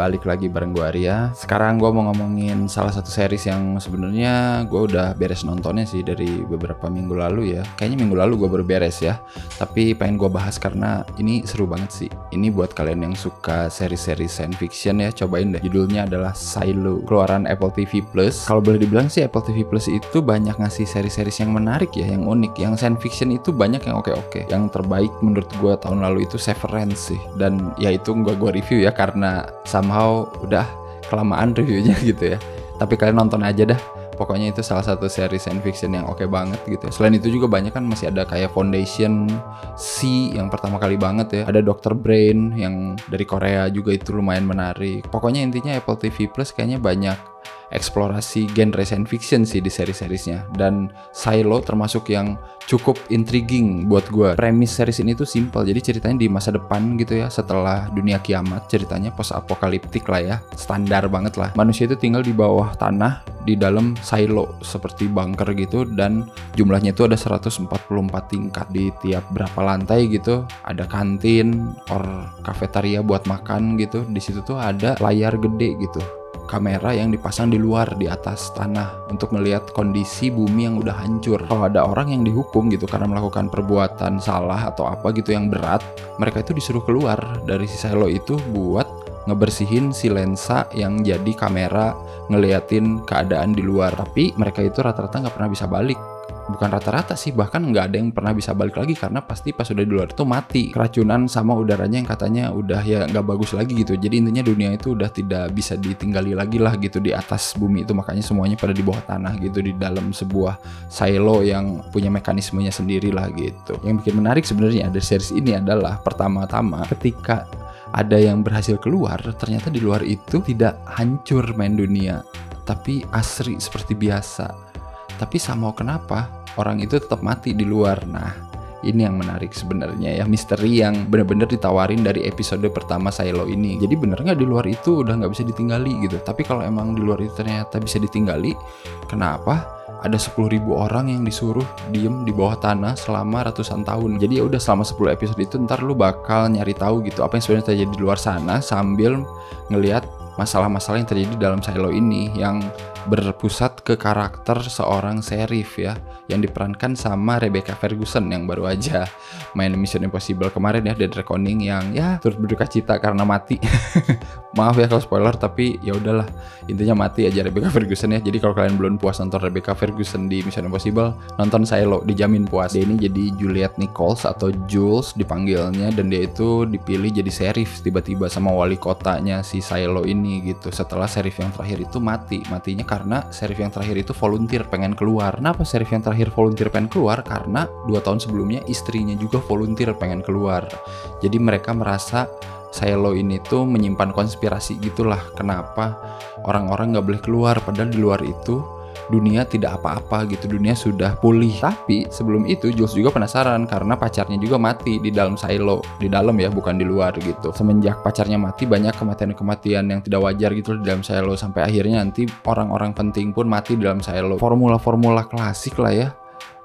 balik lagi bareng gue Arya. Sekarang gue mau ngomongin salah satu series yang sebenarnya gue udah beres nontonnya sih dari beberapa minggu lalu ya. Kayaknya minggu lalu gue baru beres ya. Tapi pengen gue bahas karena ini seru banget sih. Ini buat kalian yang suka seri-seri science fiction ya, cobain deh. Judulnya adalah Silo, keluaran Apple TV Plus. Kalau boleh dibilang sih Apple TV Plus itu banyak ngasih seri-series yang menarik ya, yang unik. Yang science fiction itu banyak yang oke-oke. Yang terbaik menurut gue tahun lalu itu Severance sih. Dan ya itu gue review ya karena somehow udah kelamaan reviewnya gitu ya. Tapi kalian nonton aja dah. Pokoknya itu salah satu seri science fiction yang oke banget gitu. Selain itu juga banyak kan masih ada kayak Foundation C yang pertama kali banget ya. Ada Dr. Brain yang dari Korea juga itu lumayan menarik. Pokoknya intinya Apple TV Plus kayaknya banyak eksplorasi genre science fiction sih di seri-serisnya. Dan Silo termasuk yang cukup intriguing buat gue. Premis series ini tuh simple, jadi ceritanya di masa depan gitu ya, setelah dunia kiamat. Ceritanya post apokaliptik lah ya, standar banget lah. Manusia itu tinggal di bawah tanah di dalam silo seperti bunker gitu, dan jumlahnya itu ada 144 tingkat. Di tiap berapa lantai gitu ada kantin or kafetaria buat makan gitu. Di situ tuh ada layar gede gitu, kamera yang dipasang di luar di atas tanah untuk melihat kondisi bumi yang udah hancur. Kalau ada orang yang dihukum gitu karena melakukan perbuatan salah atau apa gitu yang berat, mereka itu disuruh keluar dari si silo itu buat ngebersihin si lensa yang jadi kamera ngeliatin keadaan di luar. Tapi mereka itu rata-rata nggak pernah bisa balik. Bukan rata-rata sih, bahkan nggak ada yang pernah bisa balik lagi karena pasti pas udah di luar itu mati keracunan sama udaranya yang katanya udah ya nggak bagus lagi gitu. Jadi intinya dunia itu udah tidak bisa ditinggali lagi lah gitu di atas bumi itu. Makanya semuanya pada di bawah tanah gitu, di dalam sebuah silo yang punya mekanismenya sendiri lah gitu. Yang bikin menarik sebenarnya dari series ini adalah pertama-tama ketika ada yang berhasil keluar, ternyata di luar itu tidak hancur main dunia, tapi asri seperti biasa. Tapi sama kenapa orang itu tetap mati di luar. Nah, ini yang menarik sebenarnya ya, misteri yang benar-benar ditawarin dari episode pertama Silo ini. Jadi bener nggak di luar itu udah nggak bisa ditinggali gitu? Tapi kalau emang di luar itu ternyata bisa ditinggali, kenapa ada 10.000 orang yang disuruh diem di bawah tanah selama ratusan tahun? Jadi ya udah selama 10 episode itu ntar lu bakal nyari tahu gitu apa yang sebenarnya terjadi di luar sana sambil ngelihat masalah-masalah yang terjadi dalam silo ini, yang berpusat ke karakter seorang sheriff ya, yang diperankan sama Rebecca Ferguson yang baru aja main Mission Impossible kemarin ya, Dead Reckoning, yang ya turut berduka cita karena mati. Maaf ya kalau spoiler, tapi ya udahlah, intinya mati aja Rebecca Ferguson ya. Jadi kalau kalian belum puas nonton Rebecca Ferguson di Mission Impossible, nonton Silo, dijamin puas. Dia ini jadi Juliet Nichols atau Jules dipanggilnya, dan dia itu dipilih jadi sheriff tiba-tiba sama wali kotanya si Silo ini gitu. Setelah sheriff yang terakhir itu matinya karena sheriff yang terakhir itu volunteer pengen keluar. Kenapa sheriff yang terakhir volunteer pengen keluar? Karena 2 tahun sebelumnya istrinya juga volunteer pengen keluar. Jadi mereka merasa Silo ini tuh menyimpan konspirasi gitulah, kenapa orang-orang gak boleh keluar, padahal di luar itu dunia tidak apa-apa gitu, dunia sudah pulih. Tapi sebelum itu Jules juga penasaran karena pacarnya juga mati di dalam silo, di dalam ya, bukan di luar gitu. Semenjak pacarnya mati, banyak kematian-kematian yang tidak wajar gitu di dalam silo, sampai akhirnya nanti orang-orang penting pun mati di dalam silo. Formula-formula klasik lah ya,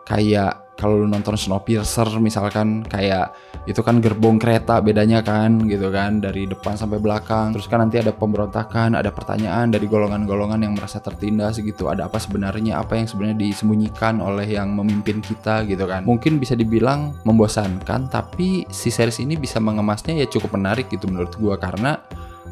kayak kalau lu nonton Snowpiercer misalkan, kayak itu kan gerbong kereta bedanya kan gitu kan, dari depan sampai belakang. Terus kan nanti ada pemberontakan, ada pertanyaan dari golongan-golongan yang merasa tertindas gitu. Ada apa sebenarnya, apa yang sebenarnya disembunyikan oleh yang memimpin kita gitu kan. Mungkin bisa dibilang membosankan, tapi si series ini bisa mengemasnya ya cukup menarik gitu menurut gua. Karena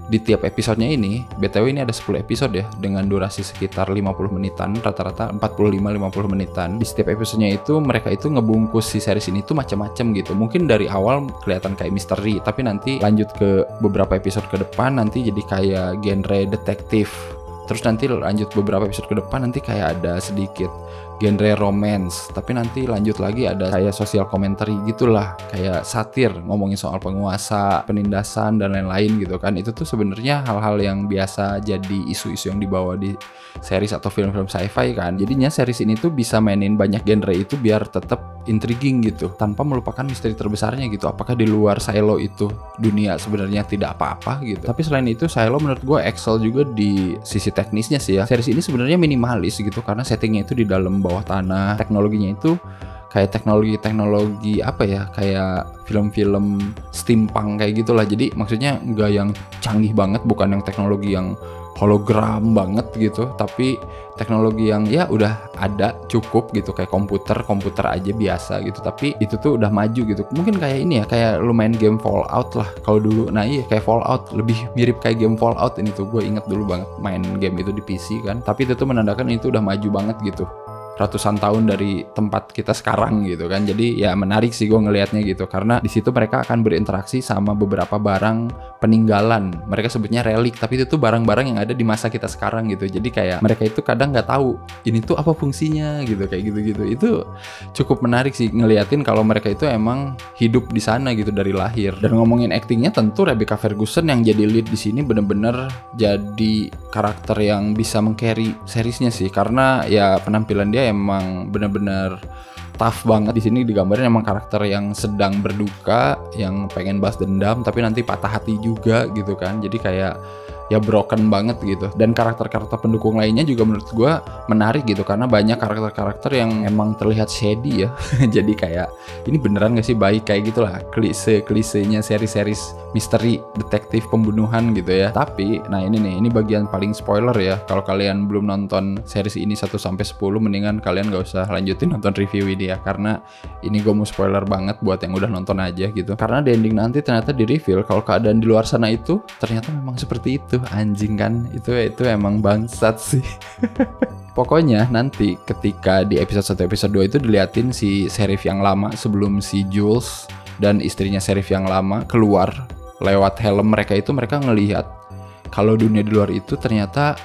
di tiap episodenya ini, BTW ini ada 10 episode ya, dengan durasi sekitar 50 menitan, rata-rata 45-50 menitan. Di setiap episodenya itu mereka itu ngebungkus si series ini tuh macam-macam gitu. Mungkin dari awal kelihatan kayak misteri, tapi nanti lanjut ke beberapa episode ke depan nanti jadi kayak genre detektif. Terus nanti lanjut beberapa episode ke depan nanti kayak ada sedikit genre romance, tapi nanti lanjut lagi ada kayak sosial commentary gitulah, kayak satir ngomongin soal penguasa, penindasan dan lain-lain gitu kan. Itu tuh sebenarnya hal-hal yang biasa jadi isu-isu yang dibawa di series atau film-film sci-fi kan. Jadinya series ini tuh bisa mainin banyak genre itu biar tetap intriguing gitu, tanpa melupakan misteri terbesarnya gitu. Apakah di luar silo itu dunia sebenarnya tidak apa-apa gitu. Tapi selain itu Silo menurut gue excel juga di sisi teknisnya sih ya. Series ini sebenarnya minimalis gitu karena settingnya itu di dalam bawah tanah, teknologinya itu kayak teknologi apa ya, kayak film-film steampunk kayak gitulah. Jadi maksudnya nggak yang canggih banget, bukan yang teknologi yang hologram banget gitu, tapi teknologi yang ya udah ada cukup gitu, kayak komputer aja biasa gitu, tapi itu tuh udah maju gitu. Mungkin kayak ini ya, kayak lu main game Fallout lah kalau dulu. Nah iya, kayak Fallout, lebih mirip kayak game Fallout ini tuh. Gue inget dulu banget main game itu di PC kan, tapi itu tuh menandakan itu udah maju banget gitu, ratusan tahun dari tempat kita sekarang gitu kan. Jadi ya menarik sih gue ngelihatnya gitu, karena di situ mereka akan berinteraksi sama beberapa barang peninggalan. Mereka sebutnya relik, tapi itu tuh barang-barang yang ada di masa kita sekarang gitu. Jadi kayak mereka itu kadang nggak tahu ini tuh apa fungsinya gitu, kayak gitu-gitu. Itu cukup menarik sih ngeliatin kalau mereka itu emang hidup di sana gitu dari lahir. Dan ngomongin actingnya, tentu Rebecca Ferguson yang jadi lead di sini bener-bener jadi karakter yang bisa meng-carry seriesnya sih, karena ya penampilan dia emang bener-bener tough banget. Di sini digambarin emang karakter yang sedang berduka, yang pengen balas dendam tapi nanti patah hati juga gitu kan. Jadi kayak ya broken banget gitu. Dan karakter-karakter pendukung lainnya juga menurut gue menarik gitu, karena banyak karakter-karakter yang emang terlihat shady ya. Jadi kayak ini beneran gak sih baik, kayak gitulah klise-klisenya seri-seri misteri detektif pembunuhan gitu ya. Tapi nah ini bagian paling spoiler ya. Kalau kalian belum nonton series ini 1-10, mendingan kalian gak usah lanjutin nonton review ini ya, karena ini gue mau spoiler banget buat yang udah nonton aja gitu. Karena di ending nanti ternyata di reveal kalau keadaan di luar sana itu ternyata memang seperti itu. Anjing kan, itu emang bangsat sih. Pokoknya nanti ketika di episode 1 episode 2 itu diliatin si sheriff yang lama sebelum si Jules dan istrinya sheriff yang lama keluar lewat helm mereka itu, mereka ngelihat kalau dunia di luar itu ternyata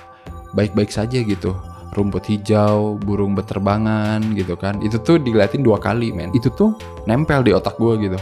baik-baik saja gitu. Rumput hijau, burung beterbangan gitu kan. Itu tuh diliatin 2 kali men. Itu tuh nempel di otak gue gitu.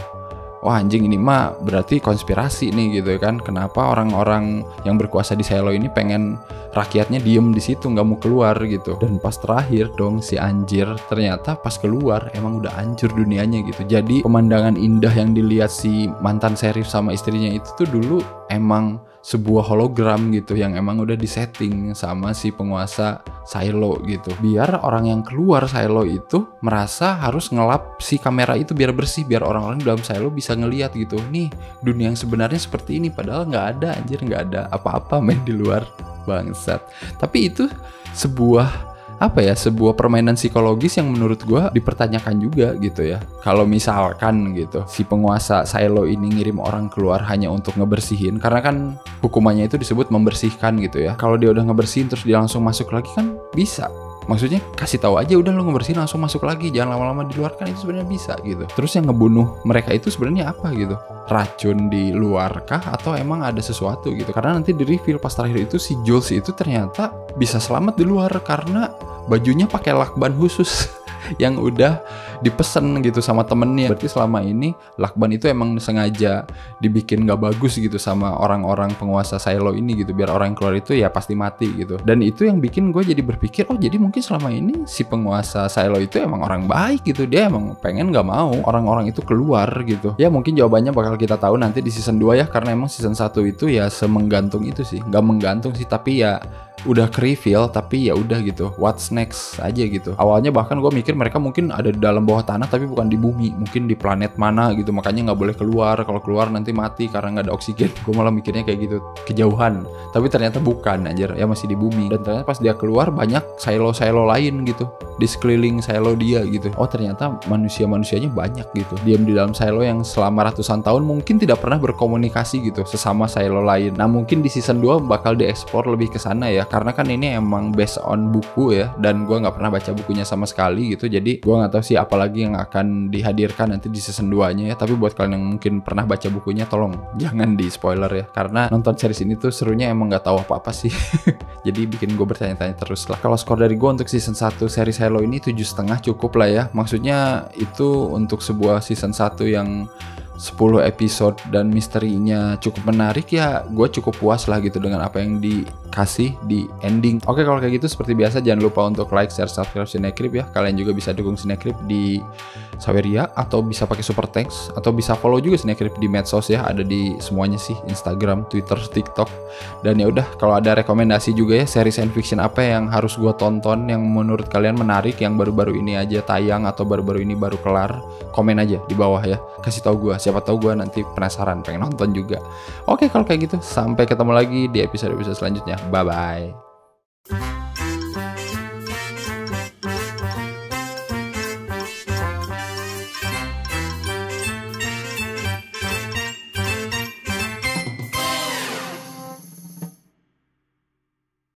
Wah anjing, ini mah berarti konspirasi nih gitu kan. Kenapa orang-orang yang berkuasa di Silo ini pengen rakyatnya diem di situ, nggak mau keluar gitu. Dan pas terakhir dong si anjir, ternyata pas keluar emang udah hancur dunianya gitu. Jadi pemandangan indah yang dilihat si mantan sheriff sama istrinya itu tuh dulu emang sebuah hologram gitu, yang emang udah disetting sama si penguasa Silo gitu, biar orang yang keluar Silo itu merasa harus ngelap si kamera itu biar bersih, biar orang-orang di dalam Silo bisa ngeliat gitu, nih dunia yang sebenarnya seperti ini. Padahal nggak ada anjir, nggak ada apa-apa main di luar, bangsat. Tapi itu sebuah sebuah permainan psikologis yang menurut gue dipertanyakan juga gitu ya. Kalau misalkan gitu si penguasa Silo ini ngirim orang keluar hanya untuk ngebersihin, karena kan hukumannya itu disebut membersihkan gitu ya. Kalau dia udah ngebersihin terus dia langsung masuk lagi kan bisa. Maksudnya kasih tahu aja udah lo ngebersihin langsung masuk lagi, jangan lama-lama di luar, kan itu sebenarnya bisa gitu. Terus yang ngebunuh mereka itu sebenarnya apa gitu? Racun di luar kah atau emang ada sesuatu gitu? Karena nanti di reveal pas terakhir itu si Jules itu ternyata bisa selamat di luar karena bajunya pakai lakban khusus yang udah dipesen gitu sama temennya. Berarti selama ini lakban itu emang sengaja dibikin gak bagus gitu sama orang-orang penguasa Silo ini gitu, biar orang yang keluar itu ya pasti mati gitu. Dan itu yang bikin gue jadi berpikir, oh jadi mungkin selama ini si penguasa Silo itu emang orang baik gitu, dia emang pengen gak mau orang-orang itu keluar gitu. Ya mungkin jawabannya bakal kita tahu nanti di season 2 ya, karena emang season 1 itu ya semenggantung itu sih. Gak menggantung sih, tapi ya udah ke-reveal, tapi ya udah gitu, what's next aja gitu. Awalnya bahkan gue mikir mereka mungkin ada di dalam bawah tanah tapi bukan di bumi, mungkin di planet mana gitu, makanya nggak boleh keluar, kalau keluar nanti mati karena nggak ada oksigen. Gue malah mikirnya kayak gitu, kejauhan, tapi ternyata bukan anjir, ya masih di bumi. Dan ternyata pas dia keluar banyak silo-silo lain gitu di sekeliling silo dia gitu. Oh ternyata manusia-manusianya banyak gitu, diam di dalam silo yang selama ratusan tahun mungkin tidak pernah berkomunikasi gitu sesama silo lain. Nah mungkin di season 2 bakal dieksplor lebih ke sana ya, karena kan ini emang based on buku ya, dan gue nggak pernah baca bukunya sama sekali gitu. Jadi gue nggak tahu sih apalagi yang akan dihadirkan nanti di season 2-nya ya. Tapi buat kalian yang mungkin pernah baca bukunya, tolong jangan di spoiler ya, karena nonton series ini tuh serunya emang nggak tahu apa-apa sih. Jadi bikin gue bertanya-tanya terus lah. Kalau skor dari gue untuk season 1 series Halo ini 7,5 cukup lah ya. Maksudnya itu untuk sebuah season 1 yang 10 episode dan misterinya cukup menarik, ya gue cukup puas lah gitu dengan apa yang dikasih di ending. Oke, kalau kayak gitu seperti biasa jangan lupa untuk like, share, subscribe Cinecrip ya. Kalian juga bisa dukung Cinecrip di Saweria atau bisa pakai super thanks atau bisa follow juga Cinecrip di medsos ya, ada di semuanya sih, Instagram, Twitter, TikTok. Dan ya udah, kalau ada rekomendasi juga ya seri science fiction apa yang harus gue tonton yang menurut kalian menarik, yang baru-baru ini aja tayang atau baru-baru ini baru kelar, komen aja di bawah ya, kasih tahu gue, siapa tahu gue nanti penasaran pengen nonton juga. Oke, kalau kayak gitu sampai ketemu lagi di episode-episode selanjutnya. Bye bye.